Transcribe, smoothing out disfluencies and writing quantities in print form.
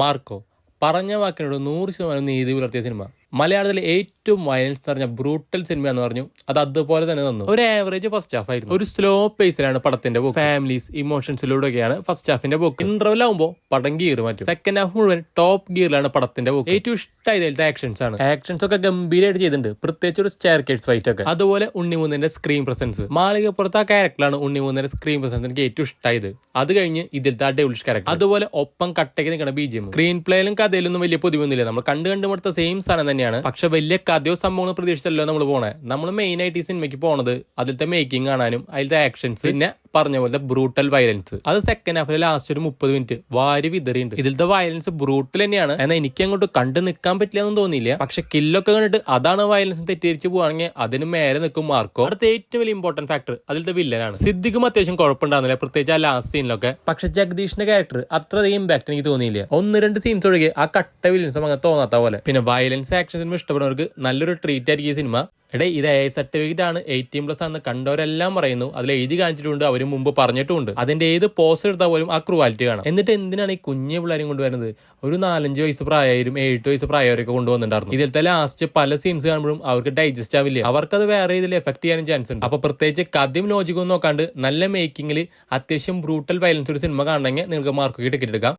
Marco പറഞ്ഞ വാക്കിനോട് 100% നീതി പുലർത്തിയ സിനിമ. മലയാളത്തിലെ ഏറ്റവും വയലൻസ് നിറഞ്ഞ ബ്രൂട്ടൽ സിനിമ എന്ന് പറഞ്ഞു. അത് അതുപോലെ തന്നെ തന്നു. ഒരു ആവറേജ് ഫസ്റ്റ് ഹാഫ് ആയിരുന്നു. ഒരു സ്ലോ പേസിലാണ് പടത്തിന്റെ പോക്ക്. ഫാമിലീസ് ഇമോഷൻസിലൂടെയൊക്കെയാണ് ഫസ്റ്റ് ഹാഫിന്റെ പോക്ക്. ഇന്റർവെൽ ആകുമ്പോൾ പടം ഗിയർ മാറ്റും. സെക്കൻഡ് ഹാഫ് മുഴുവൻ ടോപ്പ് ഗിയറിലാണ് പടത്തിന്റെ പോക്ക്. ഏറ്റവും ഇഷ്ടമായത് ആക്ഷൻസ് ആണ്. ആക്ഷൻസ് ഒക്കെ ഗംഭീരമായിട്ട് ചെയ്തിട്ടുണ്ട്. പ്രത്യേകിച്ച് ഒരു സ്റ്റെയർകേസ് ഫൈറ്റ് ഒക്കെ. അതുപോലെ ഉണ്ണിമൂന്നിന്റെ സ്ക്രീൻ പ്രസൻസ്. മാളികപ്പുറത്ത് ആ ക്യാരക്ടറാണ് ഉണ്ണിമൂന്നിന്റെ സ്ക്രീൻ പ്രസൻസ് എനിക്ക് ഏറ്റവും ഇഷ്ടമായത്. അത് കഴിഞ്ഞ് ഇതിലത്തെ ആ ഡെവിളിഷ് ക്യാരക്ടർ. അതുപോലെ ഒപ്പം കട്ടയ്ക്ക് നിൽക്കുന്ന BGM. സ്ക്രീൻ പ്ലേയിലും കഥയിലൊന്നും വലിയ പൊതുവൊന്നുമില്ല. നമ്മൾ കണ്ടുമടുത്ത സെയിം സാധനം തന്നെയാണ്. പക്ഷെ വലിയ കഥയോ സംഭവങ്ങളോ പ്രതീക്ഷിച്ചല്ലോ നമ്മൾ പോണേ. നമ്മൾ മെയിൻ ആയിട്ട് ഈ സിനിമയ്ക്ക് പോണത് അതിലത്തെ മേക്കിംഗ് കാണാനും അതിലത്തെ ആക്ഷൻസ്, പിന്നെ പറഞ്ഞ പോലെ ബ്രൂട്ടൽ വയലൻസ്. അത് സെക്കൻഡ് ഹാഫിലെ ലാസ്റ്റ് ഒരു 30 മിനിറ്റ് വാരി വിതറിയുണ്ട്. ഇതിലത്തെ വയലൻസ് ബ്രൂട്ടൽ തന്നെയാണ്. എന്നാൽ എനിക്ക് അങ്ങോട്ട് കണ്ടു നിൽക്കാൻ പറ്റില്ല എന്ന് തോന്നിയില്ല. പക്ഷെ കില്ലൊക്കെ കണ്ടിട്ട് അതാണ് വയലൻസ് തെറ്റിദ്ധരിച്ച് പോവാണെങ്കിൽ അതിന് മേലെ നിൽക്കും മാർക്കോ. അടുത്ത ഏറ്റവും വലിയ ഇമ്പോർട്ടന്റ് ഫാക്ടർ അതിലത്തെ വില്ലനാണ്. സിദ്ദിഖും അത്യാവശ്യം കുഴപ്പമുണ്ടാകുന്നില്ല, പ്രത്യേകിച്ച് ആ ലാസ്റ്റ് സീനിലൊക്കെ. പക്ഷെ ജഗദീഷിന്റെ ക്യാരക്ടർ അത്രയധികം ഇമ്പാക്ട് എനിക്ക് തോന്നിയില്ല. 1-2 സീൻസ് ഒഴികെ ആ കട്ട വില്ലൻസ് അങ്ങനെ തോന്നാത്ത പോലെ. പിന്നെ വയലൻസ് ആക്ഷൻ സിനിമ ഇഷ്ടപ്പെടുന്നവർക്ക് നല്ലൊരു ട്രീറ്റ് ആയിരിക്കും ഈ സിനിമ. ഇത് AI സർട്ടിഫിക്കറ്റ് ആണ്, 18+ ആണെന്ന് കണ്ടവരെല്ലാം പറയുന്നു. അതിൽ എഴുതി കാണിച്ചിട്ടുണ്ട്, അവര് മുമ്പ് പറഞ്ഞിട്ടുണ്ട്. അതിന്റെ ഏത് പോസ്റ്റ് എടുത്താൽ പോലും ആ ക്വാളിറ്റി കാണാം. എന്നിട്ട് എന്തിനാണ് ഈ കുഞ്ഞു പിള്ളേരും കൊണ്ടുവരുന്നത്? ഒരു 4-5 വയസ്സ് പ്രായമായാലും 7 വയസ്സ് പ്രായവരൊക്കെ കൊണ്ടുവന്നിട്ടുണ്ടായിരുന്നു. ഇതിലത്തെ ലാസ്റ്റ് പല സീൻസ് കാണുമ്പോഴും അവർക്ക് ഡൈജസ്റ്റ് ആവില്ല. അവർക്കത് വേറെ രീതിയിൽ എഫക്ട് ചെയ്യാനും ചാൻസ് ഉണ്ട്. അപ്പൊ പ്രത്യേകിച്ച് കഥയും ലോജിക്കും നോക്കാണ്ട് നല്ല മേക്കിങ്ങിൽ അത്യാവശ്യം ബ്രൂട്ടൽ വയലൻസ് ഒരു സിനിമ കാണണമെങ്കിൽ നിങ്ങൾക്ക് മാർക്കോ ടിക്കറ്റ് എടുക്കാം.